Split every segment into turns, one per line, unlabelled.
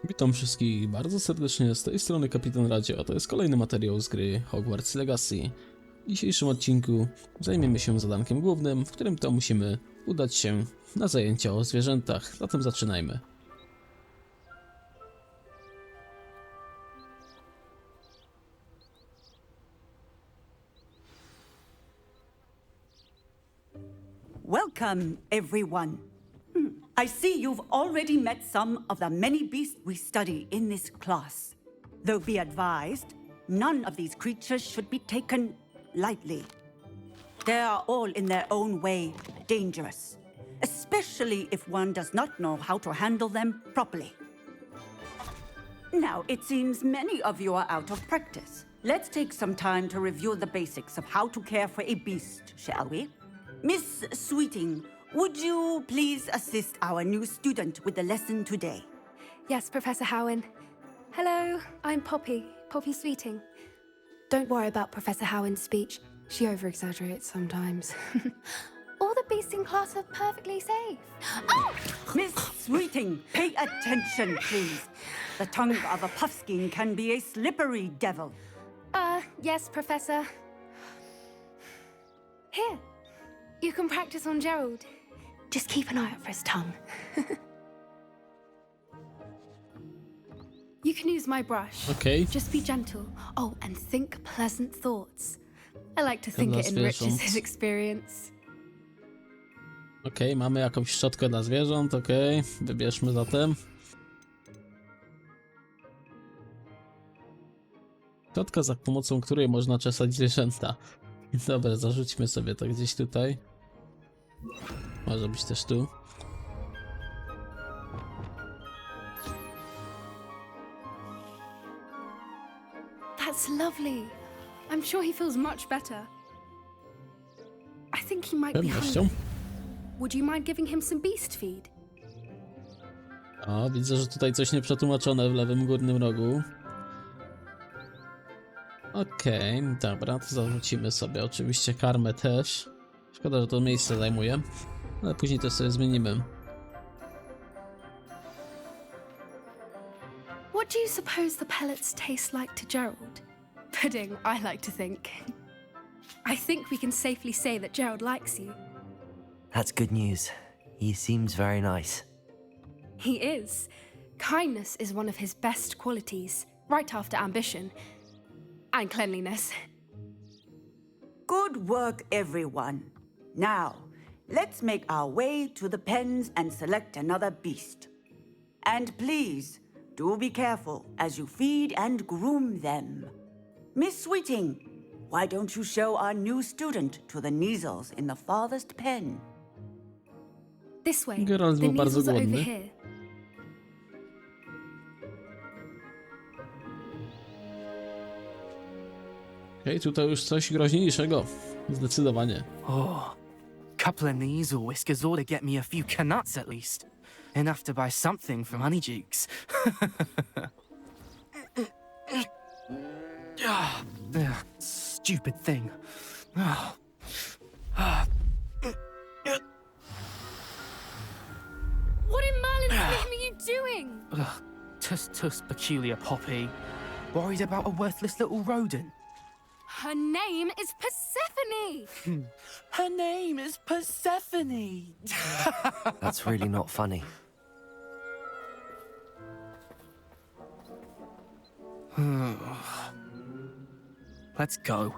Witam wszystkich bardzo serdecznie, z tej strony Kapitan Radio, a to jest kolejny materiał z gry Hogwarts Legacy. W dzisiejszym odcinku zajmiemy się zadankiem głównym, w którym to musimy udać się na zajęcia o zwierzętach, zatem zaczynajmy.
Welcome, everyone. I see you've already met some of the many beasts we study in this class. Though be advised, none of these creatures should be taken lightly. They are all in their own way dangerous, especially if one does not know how to handle them properly. Now, it seems many of you are out of practice. Let's take some time to review the basics of how to care for a beast, shall we? Miss Sweeting, would you please assist our new student with the lesson today?
Yes, Professor Howen. Hello, I'm Poppy Sweeting. Don't worry about Professor Howen's speech. She over-exaggerates sometimes. All the beasts in class are perfectly safe. Oh!
Miss Sweeting, pay attention, please. The tongue of a puffskein can be a slippery devil.
Yes, Professor. Here, you can practice on Gerald. Just keep an eye out for his tongue. You can use my brush.
Okej.
Just be gentle. Oh, and think pleasant thoughts. I like to think
Dla
it enriches
zwierząt.
his experience.
Okej, mamy jakąś szczotkę dla zwierząt, okej. Wybierzmy zatem. Szczotka, za pomocą której można czesać zwierzęta. Dobra, zarzućmy sobie to gdzieś tutaj. Może być też tu.
That's lovely. I'm sure he feels much better. I think he might be
Pewnością.
hungry. Would you mind giving him some beast feed?
O, widzę, że tutaj coś nieprzetłumaczone w lewym górnym rogu. Okej, dobra, to zarzucimy sobie oczywiście karmę też. Szkoda, że to miejsce zajmuje, ale później to sobie zmienimy.
What do you suppose the pellets taste like to Gerald? Pudding, I like to think. I think we can safely say that Gerald likes you.
That's good news. He seems very nice.
He is. Kindness is one of his best qualities, right after ambition. And cleanliness.
Good work, everyone. Now, let's make our way to the pens and select another beast. And please, do be careful as you feed and groom them. Miss Sweeting, why don't you show our new student to the Neasels in the farthest pen?
This way.
Geralt
The
był bardzo
Neasels are over
głodny.
here.
Okej, tutaj już coś groźniejszego. Zdecydowanie.
Oh, couple of Neasel whiskers ought to get me a few canuts at least. Enough to buy something from Honeydukes. Ugh, stupid thing.
What in Merlin's name are you doing?
Tus peculiar Poppy. Worried about a worthless little rodent.
Her name is Persephone!
Her name is Persephone.
That's really not funny.
Let's go.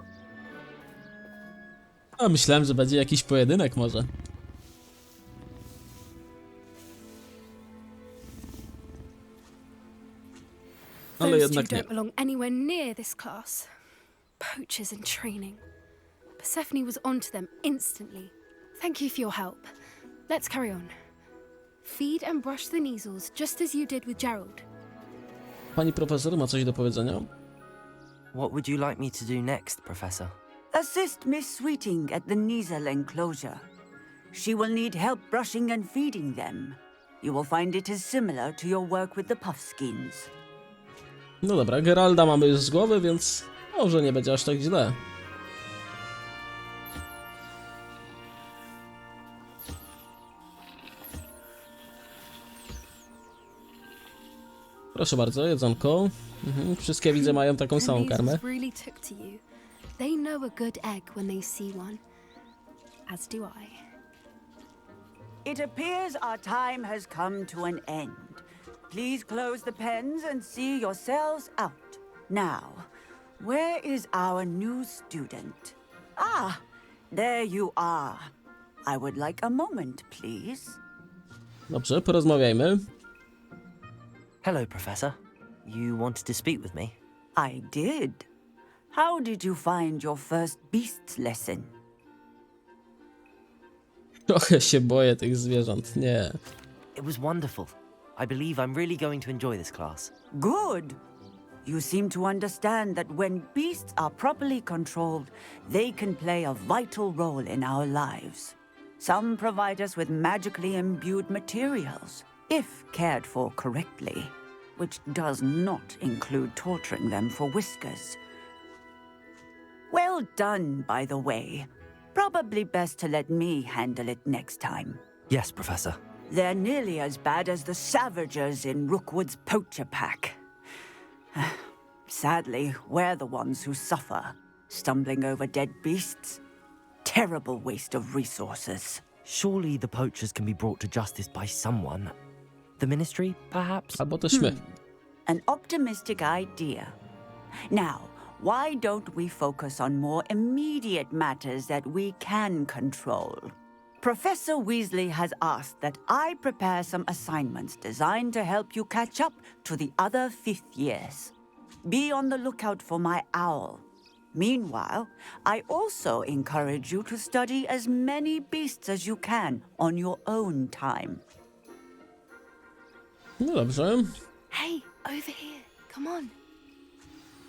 A myślałem, że będzie jakiś pojedynek może. Ale
Those
jednak
two
nie.
don't belong anywhere near this class. Poachers in training. Persephone was onto them instantly. Thank you for your help. Let's carry on. Feed and brush the Neasels just as you did with Gerald.
Pani profesor ma coś do powiedzenia?
What would you like me to do next, Professor?
Assist Miss Sweeting at the Neasel enclosure. She will need help brushing and feeding them. You will find it is similar to your work with the puffskins.
No dobra, Geralda mamy już z głowy, więc może nie będzie aż tak źle. Proszę bardzo, jedzonko. Wszystkie widzę mają taką
The
samą karmę.
measles really took to you. They know a good egg when they see one. As do I.
It appears our time has come to an end. Please close the pens and see yourselves out. Now, where is our new student? Ah, there you are. I would like a moment, please.
Dobrze, porozmawiajmy.
Hello, Professor. You wanted to speak with me?
I did. How did you find your first beasts lesson?
Trochę się boję tych zwierząt, nie.
It was wonderful. I believe I'm really going to enjoy this class.
Good. You seem to understand that when beasts are properly controlled, they can play a vital role in our lives. Some provide us with magically imbued materials, if cared for correctly, which does not include torturing them for whiskers. Well done, by the way. Probably best to let me handle it next time.
Yes, Professor.
They're nearly as bad as the Savagers in Rookwood's poacher pack. Sadly, we're the ones who suffer, stumbling over dead beasts. Terrible waste of resources.
Surely the poachers can be brought to justice by someone. The Ministry, perhaps?
Albo też my.
An optimistic idea. Now, why don't we focus on more immediate matters that we can control? Professor Weasley has asked that I prepare some assignments designed to help you catch up to the other fifth years. Be on the lookout for my owl. Meanwhile, I also encourage you to study as many beasts as you can on your own time.
No dobrze.
Hey, over here. Come on.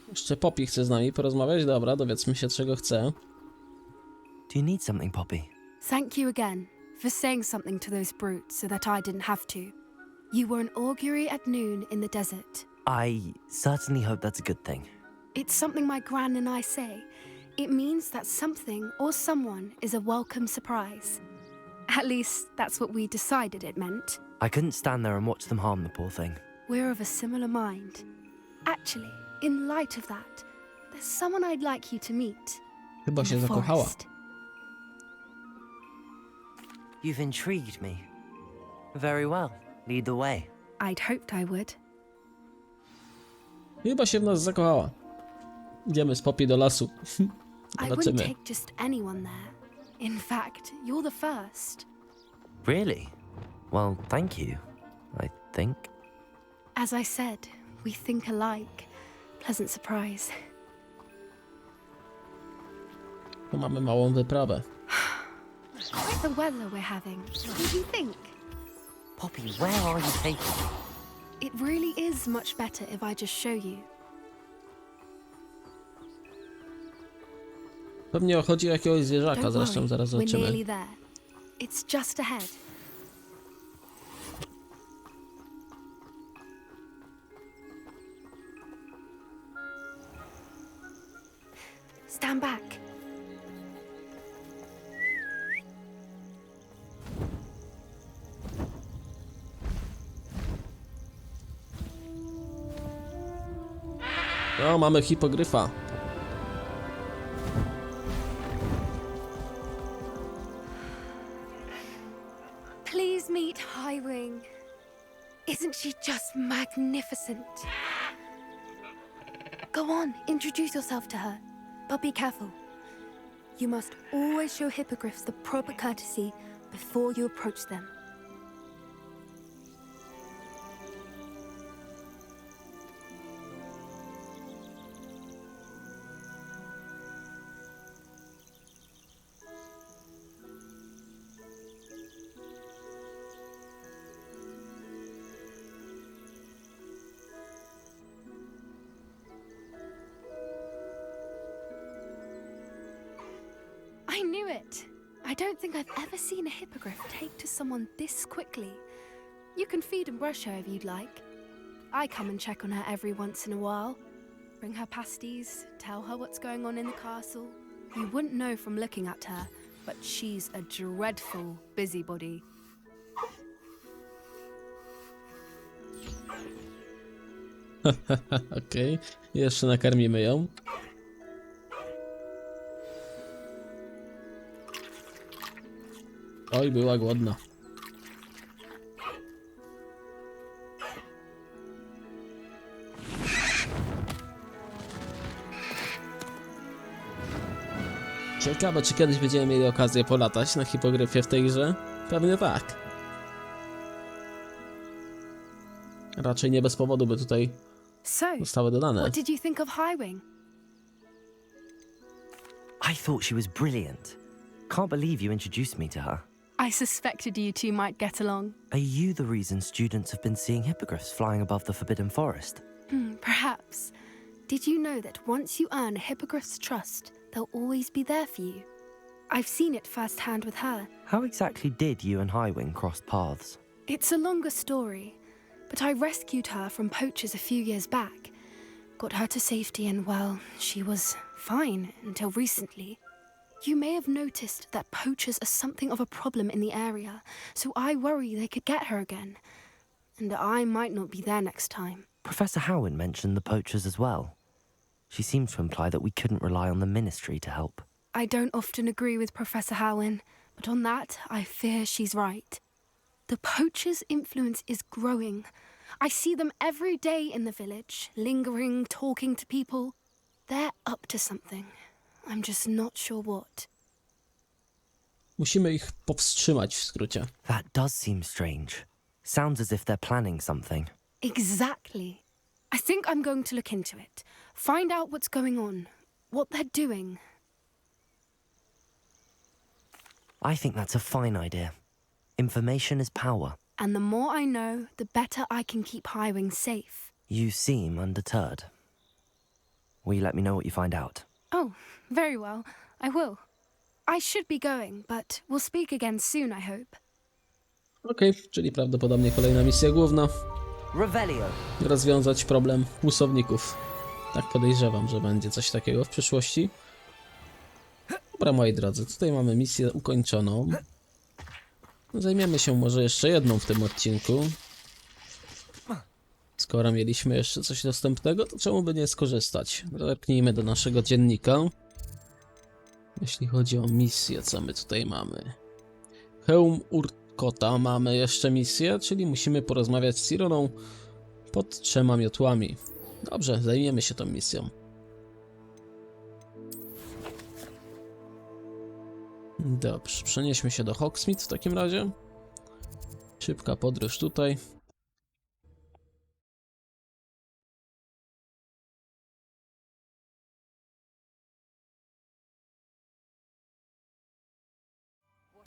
Jeszcze Poppy chce z nami porozmawiać. Dobra, dowiedzmy się, czego chce.
Do you need something, Poppy?
Thank you again for saying something to those brutes so that I didn't have to. You were an augury at noon in the desert.
I certainly hope that's a good thing.
It's something my gran and I say. It means that something or someone is a welcome surprise. At least, that's what we decided it meant.
I couldn't stand there and watch them harm the poor thing.
We're of a similar mind. Actually, in light of that, there's someone I'd like you to meet.
Chyba
in
się
the
zakochała.
forest.
You've intrigued me. Very well. Lead the way.
I'd hoped I would.
Chyba się w nas zakochała. Idziemy z Poppy do lasu.
I wouldn't
Zobaczymy.
take just anyone there. In fact, you're the first.
Really? Well, thank you, I think.
As I said, we think alike. Pleasant surprise.
Tu mamy małą wyprawę.
Quite the weather we're having. What do you think?
Poppy, where are you taking me?
It really is much better if I just show you.
Pewnie chodzi o jakiegoś zwierzaka,
Don't
zresztą
worry,
zaraz
we're
zobaczymy.
nearly there. It's just ahead. Stand back.
O, mamy hipogryfa.
Please meet Highwing. Isn't she just magnificent? Go on, introduce yourself to her. But be careful. You must always show hippogriffs the proper courtesy before you approach them. I knew it! I don't think I've ever seen a hippogriff take to someone this quickly. You can feed and brush her if you'd like. I come and check on her every once in a while. Bring her pasties, tell her what's going on in the castle. You wouldn't know from looking at her, but she's a dreadful busybody.
Okej, jeszcze nakarmimy ją. Oj, była głodna. Ciekawe, czy kiedyś będziemy mieli okazję polatać na hipogryfie w tej grze? Pewnie tak. Raczej nie bez powodu by tutaj
So,
zostały dodane.
what did you think of Highwing?
I thought she was brilliant. Can't believe you introduced me to her.
I suspected you two might get along.
Are you the reason students have been seeing hippogriffs flying above the Forbidden Forest?
Perhaps. Did you know that once you earn a hippogriff's trust, they'll always be there for you? I've seen it firsthand with her.
How exactly did you and Highwing cross paths?
It's a longer story, but I rescued her from poachers a few years back. Got her to safety and, well, she was fine until recently. You may have noticed that poachers are something of a problem in the area, so I worry they could get her again. And I might not be there next time.
Professor Howin mentioned the poachers as well. She seemed to imply that we couldn't rely on the Ministry to help.
I don't often agree with Professor Howin, but on that, I fear she's right. The poachers' influence is growing. I see them every day in the village, lingering, talking to people. They're up to something. I'm just not sure what.
Musimy ich powstrzymać w skrócie.
That does seem strange. Sounds as if they're planning something.
Exactly. I think I'm going to look into it. Find out what's going on, what they're doing.
I think that's a fine idea. Information is power.
And the more I know, the better I can keep Highwing safe.
You seem undeterred. Will you let me know what you find out?
Oh, very well. I will. I should be going, but we'll speak again soon, I hope.
Okej, czyli prawdopodobnie kolejna misja główna.
Revelio.
Rozwiązać problem kłusowników. Tak podejrzewam, że będzie coś takiego w przyszłości. Dobra, moi drodzy, tutaj mamy misję ukończoną. Zajmiemy się może jeszcze jedną w tym odcinku. Skoro mieliśmy jeszcze coś dostępnego, to czemu by nie skorzystać? Zerknijmy do naszego dziennika. Jeśli chodzi o misję, co my tutaj mamy? Hełm Urtkota mamy jeszcze misję, czyli musimy porozmawiać z Sironą pod 3 miotłami. Dobrze, zajmiemy się tą misją. Dobrze, przenieśmy się do Hogsmeade w takim razie. Szybka podróż tutaj.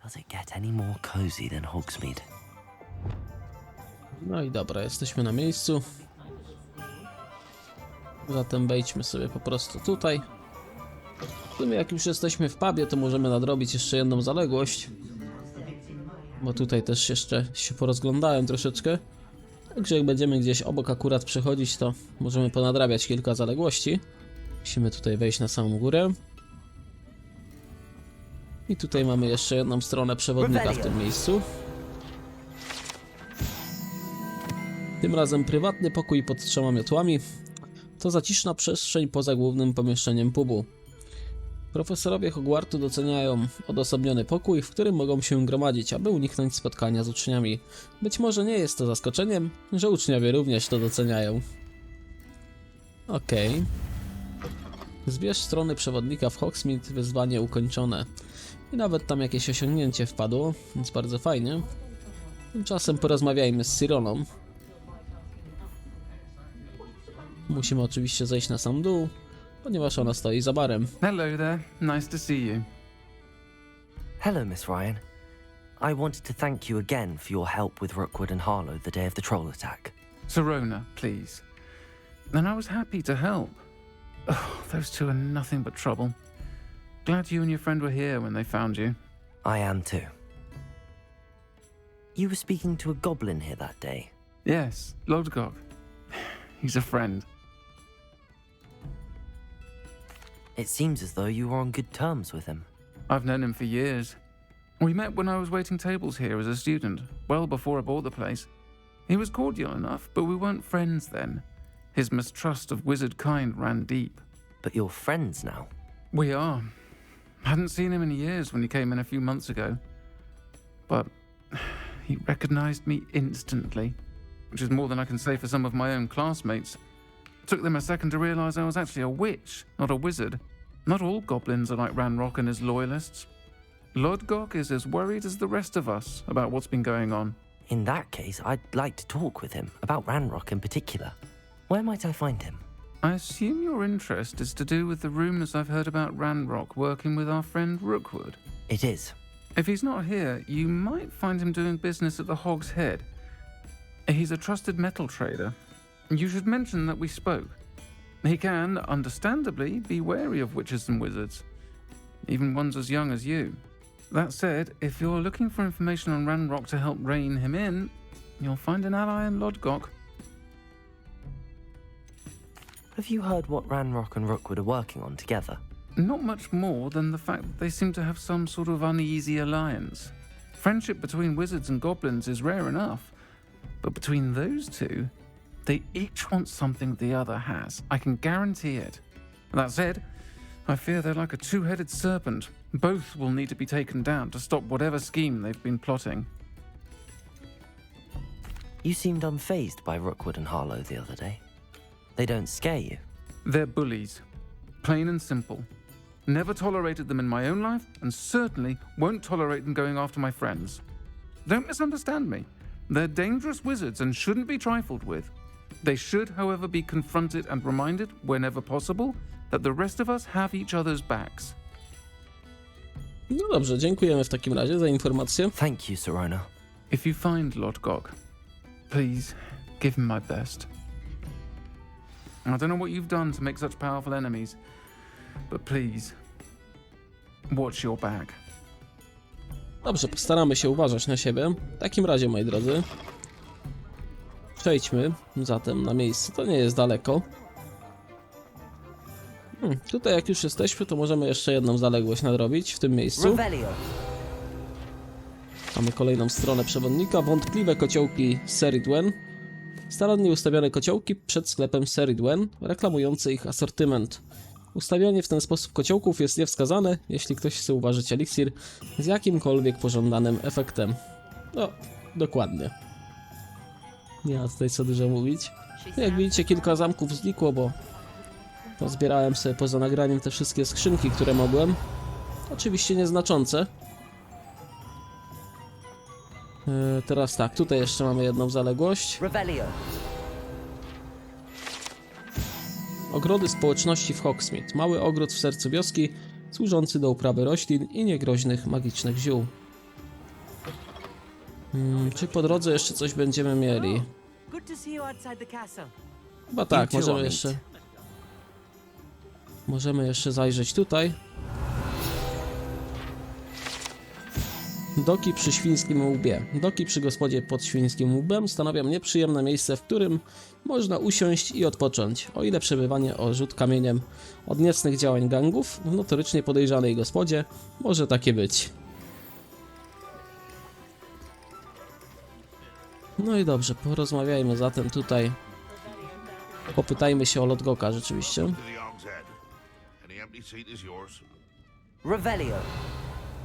Does it get any more cozy than Hogsmeade?
No i dobra, jesteśmy na miejscu. Zatem wejdźmy sobie po prostu tutaj. W sumie jak już jesteśmy w pubie, to możemy nadrobić jeszcze jedną zaległość. Bo tutaj też jeszcze się porozglądałem troszeczkę. Także jak będziemy gdzieś obok akurat przechodzić, to możemy ponadrabiać kilka zaległości. Musimy tutaj wejść na samą górę. I tutaj mamy jeszcze jedną stronę przewodnika w tym miejscu. Tym razem prywatny pokój pod 3 miotłami. To zaciszna przestrzeń poza głównym pomieszczeniem pubu. Profesorowie Hogwartu doceniają odosobniony pokój, w którym mogą się gromadzić, aby uniknąć spotkania z uczniami. Być może nie jest to zaskoczeniem, że uczniowie również to doceniają. Okej. Zbierz strony przewodnika w Hogsmeade, wyzwanie ukończone. I nawet tam jakieś osiągnięcie wpadło, więc bardzo fajnie. Tymczasem porozmawiajmy z Sironą. Musimy oczywiście zejść na sam dół, ponieważ ona stoi za barem.
Hello there. Nice to see you.
Hello, Miss Ryan. I wanted to thank you again for your help with Rookwood and Harlow the day of the troll attack.
Sirona, please. And I was happy to help. Oh, those two are nothing but trouble. Glad you and your friend were here when they found you.
I am too. You were speaking to a goblin here that day.
Yes, Lodgok. He's a friend.
It seems as though you were on good terms with him.
I've known him for years. We met when I was waiting tables here as a student, well before I bought the place. He was cordial enough, but we weren't friends then. His mistrust of wizard kind ran deep.
But you're friends now.
We are. Hadn't seen him in years when he came in a few months ago. But he recognized me instantly, which is more than I can say for some of my own classmates. It took them a second to realize I was actually a witch, not a wizard. Not all goblins are like Ranrock and his loyalists. Lodgok is as worried as the rest of us about what's been going on.
In that case, I'd like to talk with him, about Ranrock in particular. Where might I find him?
I assume your interest is to do with the rumors I've heard about Ranrock working with our friend Rookwood.
It is.
If he's not here, you might find him doing business at the Hog's Head. He's a trusted metal trader. You should mention that we spoke. He can, understandably, be wary of witches and wizards, even ones as young as you. That said, if you're looking for information on Ranrock to help rein him in, you'll find an ally in Lodgok.
Have you heard what Ranrock and Rookwood are working on together?
Not much more than the fact that they seem to have some sort of uneasy alliance. Friendship between wizards and goblins is rare enough, but between those two, they each want something the other has. I can guarantee it. That said, I fear they're like a two-headed serpent. Both will need to be taken down to stop whatever scheme they've been plotting.
You seemed unfazed by Rookwood and Harlow the other day. They don't scare you.
They're bullies. Plain and simple. Never tolerated them in my own life, and certainly won't tolerate them going after my friends. Don't misunderstand me. They're dangerous wizards and shouldn't be trifled with. They should, however, be confronted and reminded, whenever possible, that the rest of us have each other's backs.
No dobrze, dziękujemy w takim razie za informację.
Thank you, Sirona.
If you find Lodgok, please give him my best. I don't know what you've done to make such powerful enemies, but please, watch your back.
Dobrze, postaramy się uważać na siebie. W takim razie, moi drodzy, przejdźmy zatem na miejsce. To nie jest daleko. Tutaj jak już jesteśmy, to możemy jeszcze jedną zaległość nadrobić w tym miejscu.
Revelio.
Mamy kolejną stronę przewodnika. Wątpliwe kociołki Ceridwen. Starannie ustawione kociołki przed sklepem Ceridwen, reklamujące ich asortyment. Ustawianie w ten sposób kociołków jest niewskazane, jeśli ktoś chce uważać eliksir z jakimkolwiek pożądanym efektem. No, dokładnie. Nie ma tutaj co dużo mówić. Jak widzicie, kilka zamków znikło, bo pozbierałem sobie poza nagraniem te wszystkie skrzynki, które mogłem. Oczywiście nieznaczące. Teraz tak, tutaj jeszcze mamy jedną zaległość.
Revelio.
Ogrody społeczności w Hogsmeade. Mały ogród w sercu wioski, służący do uprawy roślin i niegroźnych magicznych ziół. Czy po drodze jeszcze coś będziemy mieli? Chyba tak, możemy jeszcze zajrzeć tutaj. Doki przy Świńskim Łbie. Doki przy gospodzie pod Świńskim Łbem stanowią nieprzyjemne miejsce, w którym można usiąść i odpocząć, o ile przebywanie o rzut kamieniem od niecnych działań gangów w notorycznie podejrzanej gospodzie może takie być. No i dobrze, porozmawiajmy zatem tutaj. Popytajmy się o Lodgoka rzeczywiście.
Revelio.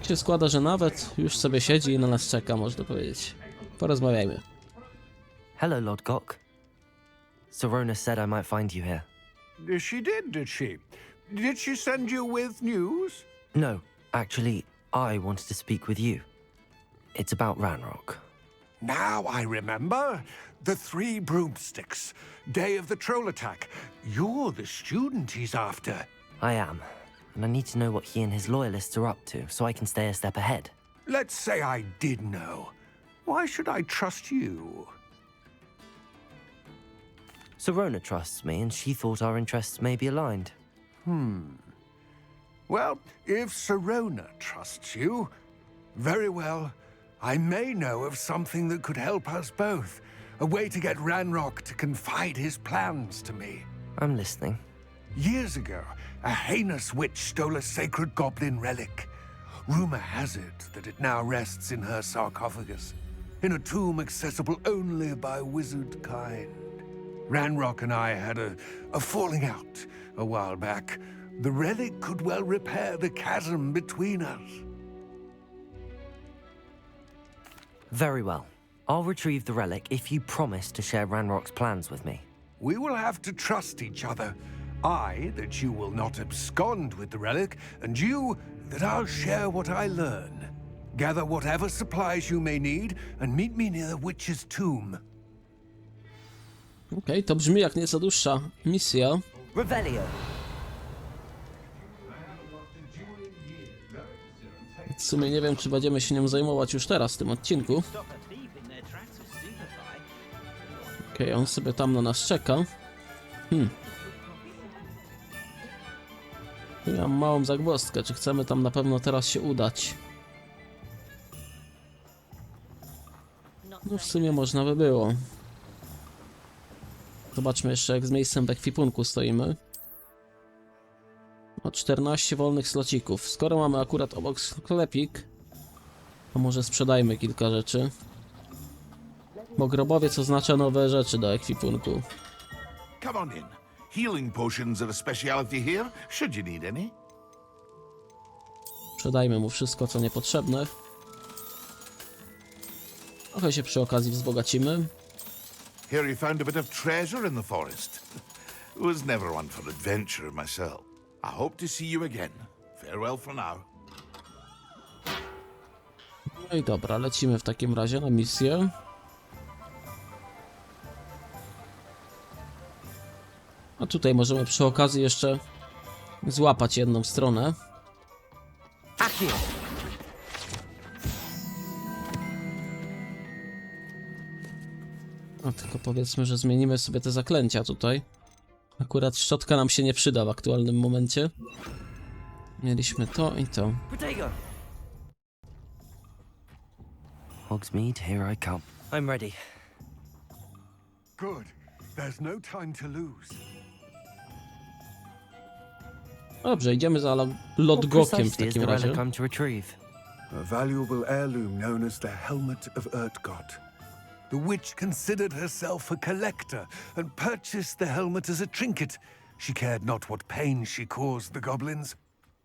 Się składa, że nawet już sobie siedzi i na nas czeka, można powiedzieć. Porozmawiajmy.
Hello, Lodgok. Sirona said I might find you here.
She did she? Did she send you with news?
No, actually, I wanted to speak with you. It's about Ranrock.
Now I remember. The Three Broomsticks. Day of the troll attack. You're the student he's after.
I am, and I need to know what he and his loyalists are up to so I can stay a step ahead.
Let's say I did know. Why should I trust you?
Sirona trusts me, and she thought our interests may be aligned.
Well, if Sirona trusts you, very well. I may know of something that could help us both. A way to get Ranrock to confide his plans to me.
I'm listening.
Years ago, a heinous witch stole a sacred goblin relic. Rumor has it that it now rests in her sarcophagus, in a tomb accessible only by wizard kind. Ranrock and I had a falling out a while back. The relic could well repair the chasm between us.
Very well. I'll retrieve the relic if you promise to share Ranrock's plans with me.
We will have to trust each other. I, that you will not abscond with the relic, and you, that I'll share what I learn. Gather whatever supplies you may need, and meet me near the witch's tomb.
Okej, to brzmi jak nieco dłuższa misja.
Revelio.
W sumie nie wiem, czy będziemy się nią zajmować już teraz w tym odcinku. Okej, on sobie tam na nas czeka. Tu ja mam małą zagwozdkę, czy chcemy tam na pewno teraz się udać. No w sumie można by było. Zobaczmy jeszcze, jak z miejscem w ekwipunku stoimy. O 14 wolnych slocików. Skoro mamy akurat obok sklepik, to może sprzedajmy kilka rzeczy. Bo grobowiec oznacza nowe rzeczy do ekwipunku.
Come on in. Healing potions are a speciality here, should you need any.
Sprzedajmy mu wszystko, co niepotrzebne. Trochę się przy okazji wzbogacimy.
Here you found a bit of treasure in the forest. Was never one for adventure myself. I hope to see you again. Farewell for now.
No i dobra, lecimy w takim razie na misję. A tutaj możemy przy okazji jeszcze złapać jedną stronę.
Accio.
A tylko powiedzmy, że zmienimy sobie te zaklęcia tutaj. Akurat szczotka nam się nie przyda w aktualnym momencie. Mieliśmy to i to.
Protego. Hogsmeade, here I come. I'm ready.
Good. There's no time to lose.
Dobrze, idziemy za
What
Lodgokiem w
precisely is
takim
the
razie.
relic I'm to retrieve?
A valuable heirloom known as the Helmet of Urtgot. The witch considered herself a collector and purchased the helmet as a trinket. She cared not what pain she caused the goblins.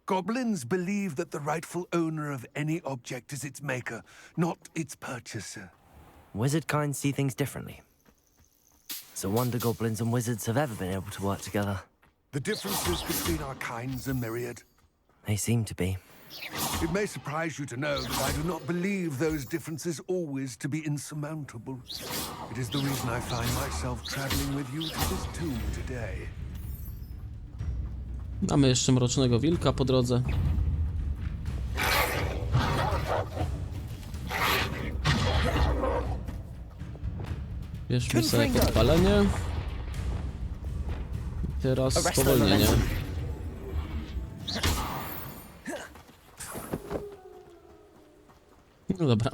Goblins believe that the rightful owner of any object is its maker, not its purchaser.
Wizard kind see things differently. It's a wonder goblins and wizards have ever been able to work together.
The differences between our kinds are myriad.
They seem to be.
It may surprise you to know that I do not believe those differences always to be insurmountable. It is the reason I find myself traveling with you to this tomb today.
Mamy jeszcze Mrocznego Wilka po drodze. Bierzmy sobie podpalenie. I teraz spowolnienie. No dobra.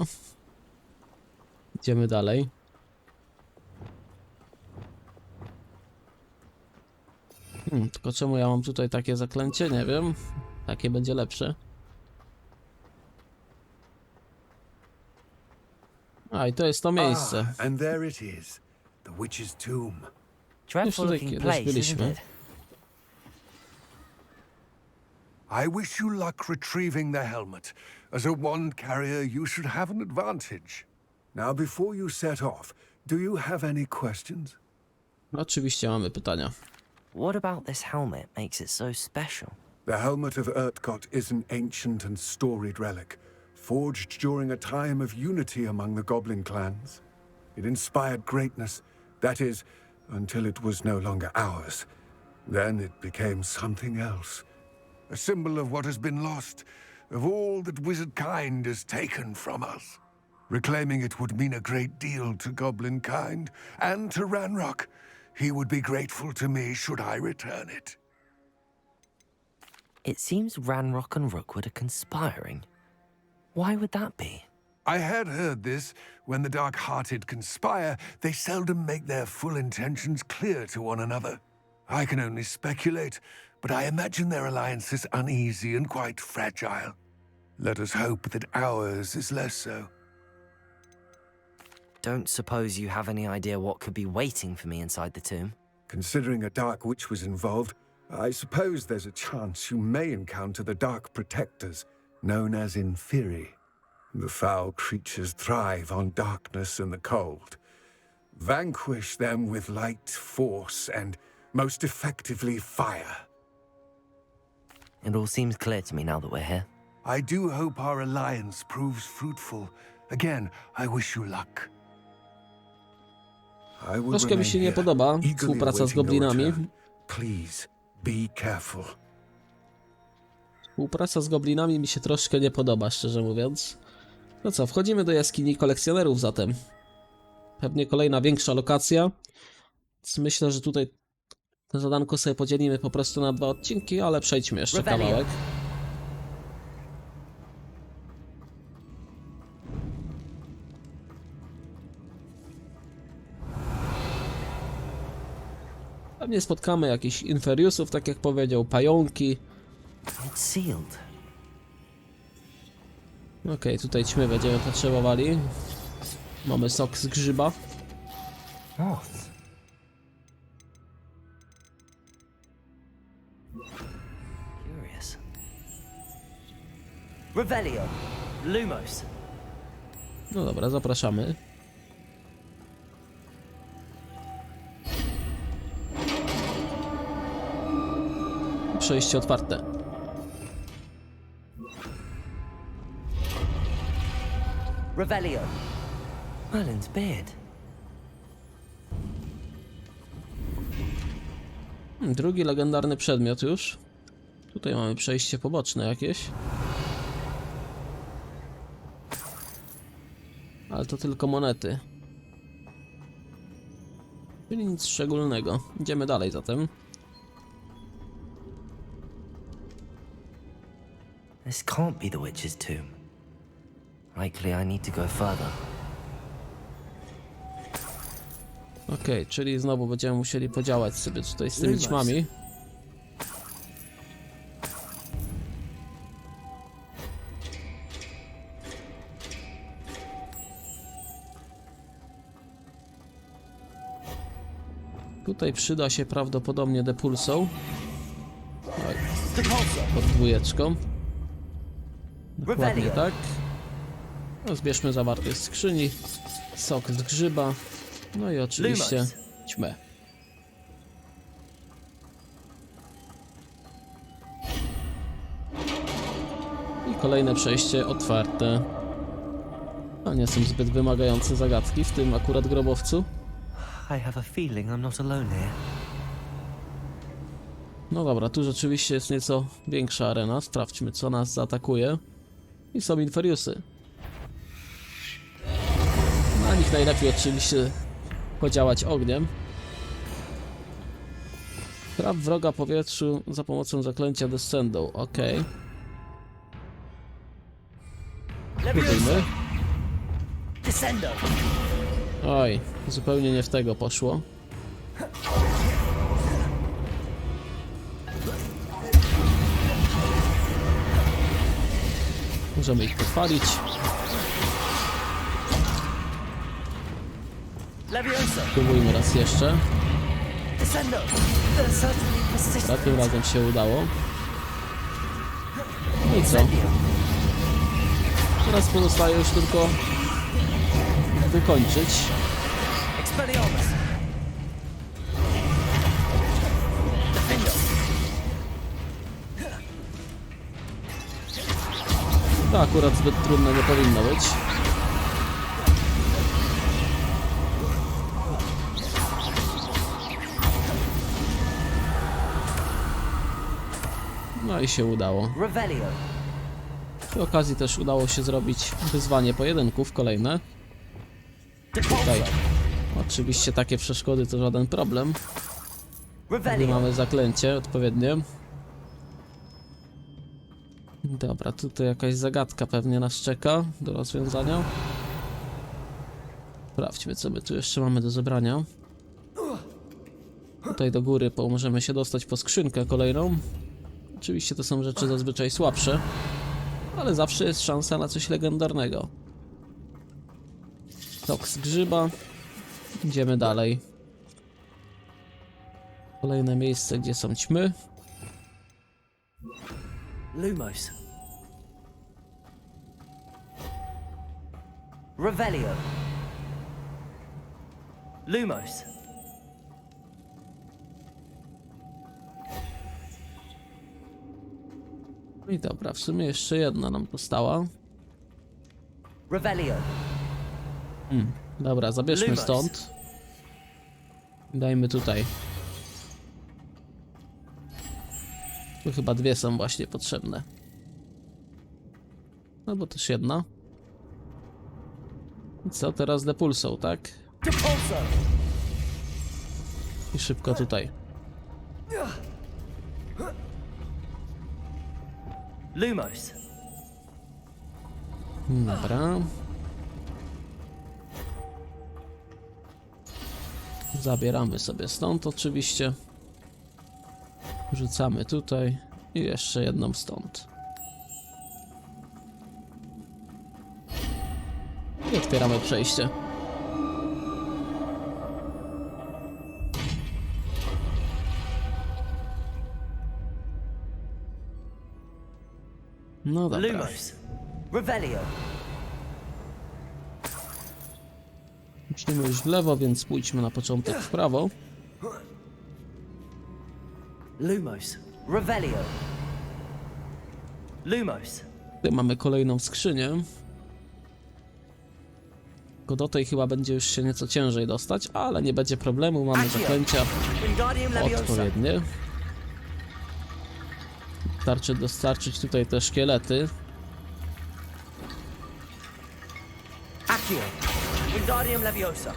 Idziemy dalej. Tylko czemu ja mam tutaj takie zaklęcie? Nie wiem. Takie będzie lepsze. A i to jest to miejsce.
And there it is, the witch's tomb.
Dreadful
tutaj
looking
kiedyś
place,
byliśmy.
isn't it?
I wish you luck retrieving the helmet. As a wand carrier, you should have an advantage. Now, before you set off, do you have any questions?
Oczywiście mamy pytania.
What about this helmet makes it so special?
The Helmet of Urtgot is an ancient and storied relic, forged during a time of unity among the goblin clans. It inspired greatness, that is, until it was no longer ours. Then it became something else. A symbol of what has been lost, of all that wizard kind has taken from us. Reclaiming it would mean a great deal to goblin kind, and to Ranrock. He would be grateful to me should I return it.
It seems Ranrock and Rookwood are conspiring. Why would that be?
I had heard this. When the dark-hearted conspire, they seldom make their full intentions clear to one another. I can only speculate, but I imagine their alliance is uneasy and quite fragile. Let us hope that ours is less so.
don't suppose you have any idea what could be waiting for me inside the tomb?
Considering a Dark Witch was involved, I suppose there's a chance you may encounter the Dark Protectors, known as Inferi. The foul creatures thrive on darkness and the cold. Vanquish them with light, force, and most effectively fire.
It all seems clear to me now that we're here.
I do hope our alliance proves fruitful. Again, I wish you luck. I will
Troszkę mi się
remain
nie
here,
podoba
eagerly
współpraca z
awaiting your
goblinami.
return. Please, be careful.
Współpraca z goblinami mi się troszkę nie podoba, szczerze mówiąc. No co, wchodzimy do jaskini kolekcjonerów zatem. Pewnie kolejna większa lokacja. Więc myślę, że tutaj to zadanko sobie podzielimy po prostu na 2 odcinki, ale przejdźmy jeszcze kawałek. Pewnie spotkamy jakichś inferiusów, tak jak powiedział, pająki.
It's sealed.
Okej, tutaj ćmy będziemy potrzebowali. Mamy sok z grzyba.
Moths. Curious. Revelio. Lumos.
No dobra, zapraszamy. Przejście otwarte.
Revelio. Merlin's beard.
Drugi legendarny przedmiot już. Tutaj mamy przejście poboczne jakieś. Ale to tylko monety. Czyli nic szczególnego. Idziemy dalej zatem.
This can't be the witch's tomb. Likely I need to go further.
Okej, czyli znowu będziemy musieli podziałać sobie tutaj z tymi ćmami. Tutaj przyda się prawdopodobnie depulsą. Oj, pod 2. Dokładnie tak. No, zbierzmy zawartość z skrzyni. Sok z grzyba. No i oczywiście ćmę. I kolejne przejście otwarte. A nie są zbyt wymagające zagadki w tym akurat grobowcu.
I have a feeling I'm not alone here.
No dobra, tu rzeczywiście jest nieco większa arena. Sprawdźmy, co nas zaatakuje. I są inferiusy. Na nich najlepiej oczywiście podziałać ogniem. Traf wroga powietrzu za pomocą zaklęcia Descendo. Okej. Próbujmy. Oj, zupełnie nie w tego poszło. Możemy ich podpalić. Spróbujmy raz jeszcze. Za tym razem się udało. No i co? Teraz pozostaje już tylko wykończyć. To akurat zbyt trudne nie powinno być. No i się udało. Przy okazji też udało się zrobić wyzwanie pojedynków kolejne. Tutaj oczywiście takie przeszkody to żaden problem. Gdy mamy zaklęcie odpowiednie. Dobra, tutaj jakaś zagadka pewnie nas czeka do rozwiązania. Sprawdźmy, co my tu jeszcze mamy do zebrania. Tutaj do góry możemy się dostać po skrzynkę kolejną. Oczywiście to są rzeczy zazwyczaj słabsze, ale zawsze jest szansa na coś legendarnego. Stok z grzyba. Idziemy dalej. Kolejne miejsce, gdzie są ćmy.
Lumos. Revelio. Lumos.
I dobra, w sumie jeszcze jedna nam została.
Revelio.
Dobra, zabierzmy
Lumos.
stąd. Dajmy tutaj. Tu chyba dwie są właśnie potrzebne. Albo też jedna. I co, teraz depulsą, tak? I szybko tutaj.
Lumos.
Dobra. Zabieramy sobie stąd oczywiście. Rzucamy tutaj. I jeszcze jedną stąd. I otwieramy przejście. No dobra.
Lumos. Revelio.
Musimy już w lewo, więc pójdźmy na początek w prawo.
Lumos. Revelio. Lumos.
Tutaj mamy kolejną skrzynię. Tylko do tej chyba będzie już się nieco ciężej dostać, ale nie będzie problemu, mamy zaklęcia
Wingardium Leviosa.
odpowiednie. Starczy dostarczyć tutaj te szkielety.
Accio. Wingardium Leviosa.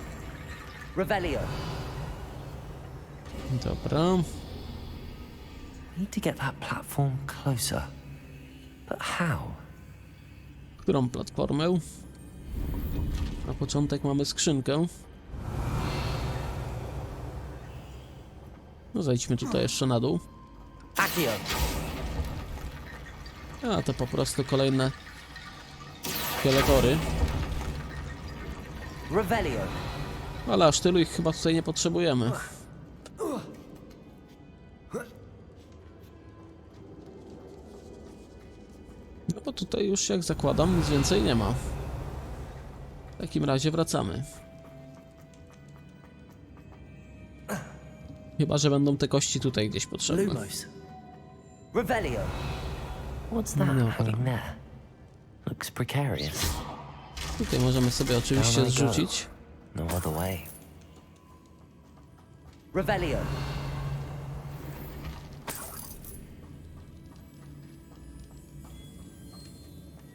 Revelio.
Dobra.
Need to get that platform closer. But how?
Którą platformę? Na początek mamy skrzynkę. No zejdźmy tutaj jeszcze na dół.
Accio.
A to po prostu kolejne szkieletory.
Revelio.
Ale aż tylu ich chyba tutaj nie potrzebujemy. No bo tutaj już, jak zakładam, nic więcej nie ma. W takim razie wracamy. Chyba że będą te kości tutaj gdzieś potrzebne.
Lumos. Revelio. What's that
No.
hanging there? Looks precarious.
Tutaj możemy sobie oczywiście zrzucić.
No other way. Revelio.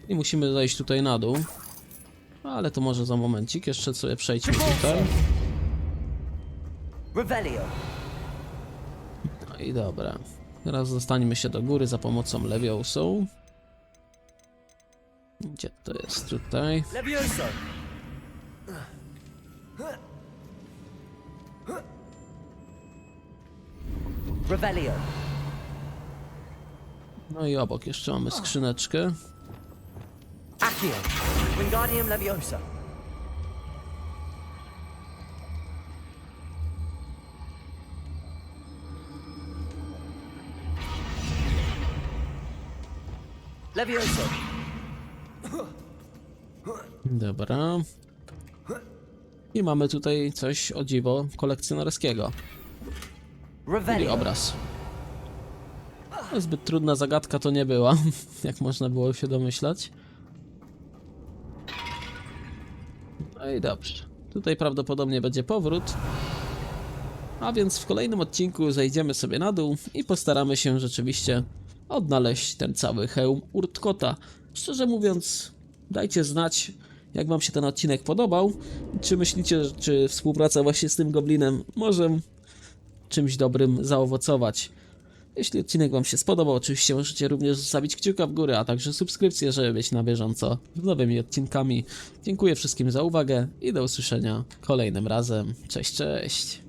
I musimy zejść tutaj na dół. Ale to może za momencik, jeszcze sobie przejdźmy tutaj.
Revelio.
No i dobra. Teraz dostaniemy się do góry za pomocą Leviosą. Gdzie to jest? Tutaj.
Levioso. Revelio.
No i obok jeszcze mamy skrzyneczkę.
Accio. Wingardium Leviosa. Levioso.
Dobra. I mamy tutaj coś, o dziwo, kolekcjonerskiego. Czyli
Revelio.
obraz. No, zbyt trudna zagadka to nie była, jak można było się domyślać. No i dobrze. Tutaj prawdopodobnie będzie powrót. A więc w kolejnym odcinku zejdziemy sobie na dół i postaramy się rzeczywiście odnaleźć ten cały hełm Urtkota. Szczerze mówiąc, dajcie znać, jak wam się ten odcinek podobał. Czy myślicie, czy współpraca właśnie z tym goblinem może czymś dobrym zaowocować. Jeśli odcinek wam się spodobał, oczywiście możecie również zostawić kciuka w górę, a także subskrypcję, żeby być na bieżąco z nowymi odcinkami. Dziękuję wszystkim za uwagę i do usłyszenia kolejnym razem. Cześć, cześć!